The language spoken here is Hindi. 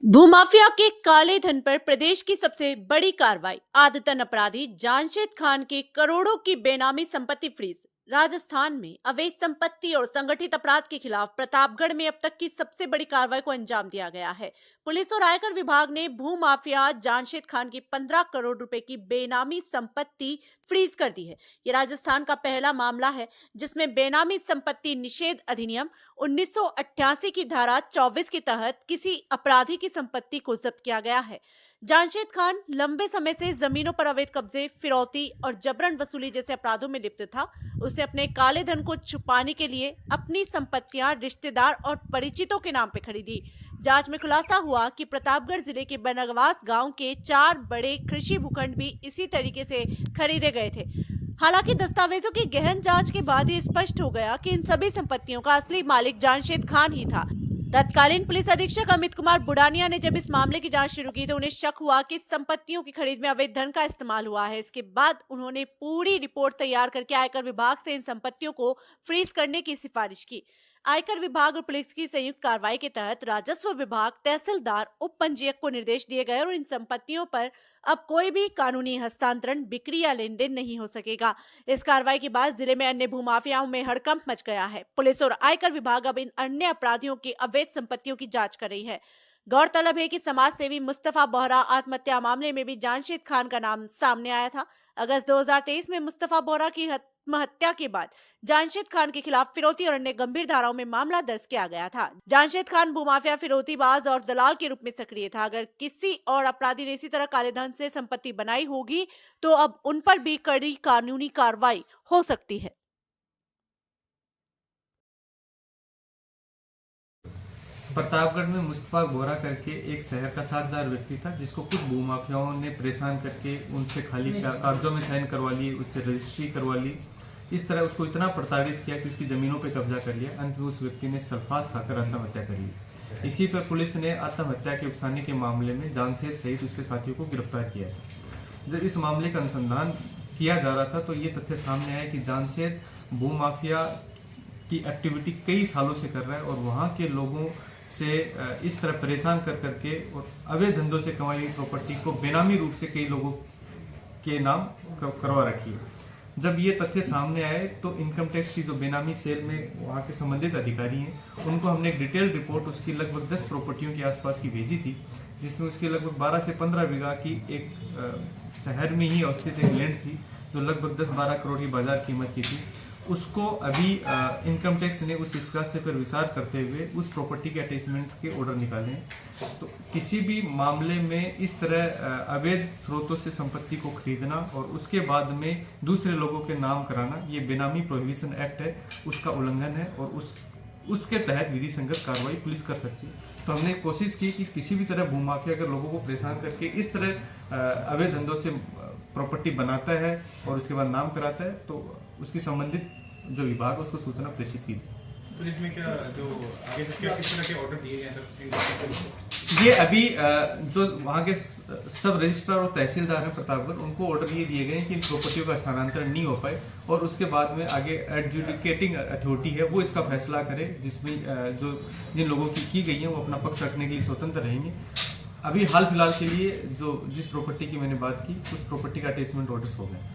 भूमाफिया के काले धन पर प्रदेश की सबसे बड़ी कार्रवाई। आदतन अपराधी जामशेद खान के करोड़ों की बेनामी संपत्ति फ्रीज। राजस्थान में अवैध संपत्ति और संगठित अपराध के खिलाफ प्रतापगढ़ में अब तक की सबसे बड़ी कार्रवाई को अंजाम दिया गया है। पुलिस और आयकर विभाग ने भूमाफिया जामशेद खान की 15 करोड़ रुपए की बेनामी संपत्ति फ्रीज कर दी है। ये राजस्थान का पहला मामला है जिसमें बेनामी संपत्ति निषेध अधिनियम 1988 की धारा 24 के तहत किसी अपराधी की संपत्ति को जब्त किया गया है। जामशेद खान लंबे समय से जमीनों पर अवैध कब्जे, फिरौती और जबरन वसूली जैसे अपराधों में लिप्त था। उसने अपने काले धन को छुपाने के लिए अपनी संपत्तियां रिश्तेदार और परिचितों के नाम पर खरीदी। जांच में खुलासा हुआ कि प्रतापगढ़ जिले के बनगवास गांव के 4 बड़े कृषि भूखंड भी इसी तरीके से खरीदे गए थे। हालांकि दस्तावेजों की गहन जांच के बाद ये स्पष्ट हो गया कि इन सभी संपत्तियों का असली मालिक जामशेद खान ही था। तत्कालीन पुलिस अधीक्षक अमित कुमार बुडानिया ने जब इस मामले की जांच शुरू की तो उन्हें शक हुआ कि संपत्तियों की खरीद में अवैध धन का इस्तेमाल हुआ है। इसके बाद उन्होंने पूरी रिपोर्ट तैयार करके आयकर विभाग से इन संपत्तियों को फ्रीज करने की सिफारिश की। आयकर विभाग और पुलिस की संयुक्त कार्रवाई के तहत राजस्व विभाग, तहसीलदार, उप पंजीयक को निर्देश दिए गए और इन संपत्तियों पर अब कोई भी कानूनी हस्तांतरण, बिक्री या लेन देन नहीं हो सकेगा। इस कार्रवाई के बाद जिले में अन्य भूमाफियाओं में हड़कंप मच गया है। पुलिस और आयकर विभाग अब इन अन्य अपराधियों की अवैध संपत्तियों की जांच कर रही है। गौरतलब है कि समाज सेवी मुस्तफा बोहरा आत्महत्या मामले में भी जामशेद खान का नाम सामने आया था। अगस्त 2023 में मुस्तफा बोहरा की आत्महत्या के बाद जामशेद खान के खिलाफ फिरौती और अन्य गंभीर धाराओं में मामला दर्ज किया गया था। जामशेद खान भूमाफिया, फिरौतीबाज और दलाल के रूप में सक्रिय था। अगर किसी और अपराधी ने इसी तरह काले धन से संपत्ति बनाई होगी तो अब उन पर भी कड़ी कानूनी कार्रवाई हो सकती है। प्रतापगढ़ में मुस्तफा बोहरा करके एक शहर का साझेदार व्यक्ति था जिसको कुछ भूमाफियाओं ने परेशान करके उनसे खाली कागजों में साइन करवा लिए, उससे रजिस्ट्री करवा ली। इस तरह उसको इतना प्रताड़ित किया कि उसकी जमीनों पर कब्जा कर लिया। अंत में उस व्यक्ति ने सल्फास खाकर आत्महत्या कर ली। इसी पर पुलिस ने आत्महत्या के उकसाने के मामले में जामशेद सहित उसके साथियों को गिरफ्तार किया था। जब इस मामले का अनुसंधान किया जा रहा था तो ये तथ्य सामने आया कि जामशेद भूमाफिया की एक्टिविटी कई सालों से कर रहा है और वहाँ के लोगों से इस तरह परेशान कर करके और अवैध धंधों से कमाई हुई प्रॉपर्टी को बेनामी रूप से कई लोगों के नाम करवा रखी है। जब ये तथ्य सामने आए तो इनकम टैक्स की जो बेनामी सेल में वहाँ के संबंधित अधिकारी हैं उनको हमने एक डिटेल्ड रिपोर्ट उसकी लगभग 10 प्रॉपर्टियों के आसपास की भेजी थी, जिसमें उसकी लगभग 12 से 15 बीघा की एक शहर में ही अवस्थित एक लैंड थी जो लगभग 10-12 करोड़ की बाजार कीमत की थी। उसको अभी इनकम टैक्स ने उस इस्तेकासे पर विचार करते हुए उस प्रॉपर्टी के अटैचमेंट्स के ऑर्डर निकाले हैं। तो किसी भी मामले में इस तरह अवैध स्रोतों से संपत्ति को खरीदना और उसके बाद में दूसरे लोगों के नाम कराना, ये बेनामी प्रोहिबिशन एक्ट है, उसका उल्लंघन है और उसके तहत विधि संगत कार्रवाई पुलिस कर सकती है। तो हमने कोशिश की कि किसी भी तरह भूमाफिया अगर लोगों को परेशान करके इस तरह अवैध धंधों से प्रॉपर्टी बनाता है और उसके बाद नाम कराता है तो उसकी संबंधित जो विभाग है उसको सूचना प्रेषित कीजिए। तो इसमें क्या जो आगे किस तरह के ऑर्डर दिए गए हैं? ये अभी जो वहाँ के सब रजिस्ट्रार और तहसीलदार हैं प्रतापगढ़, उनको ऑर्डर ये दिए गए हैं कि इन प्रॉपर्टियों का स्थानांतरण नहीं हो पाए और उसके बाद में आगे एडजुडिकेटिंग अथॉरिटी है वो इसका फैसला करे, जिसमें जो जिन लोगों की गई है वो अपना पक्ष रखने के लिए स्वतंत्र रहेंगे। अभी हाल फिलहाल के लिए जिस प्रॉपर्टी की मैंने बात की उस प्रॉपर्टी का अटैचमेंट ऑर्डर्स हो गए।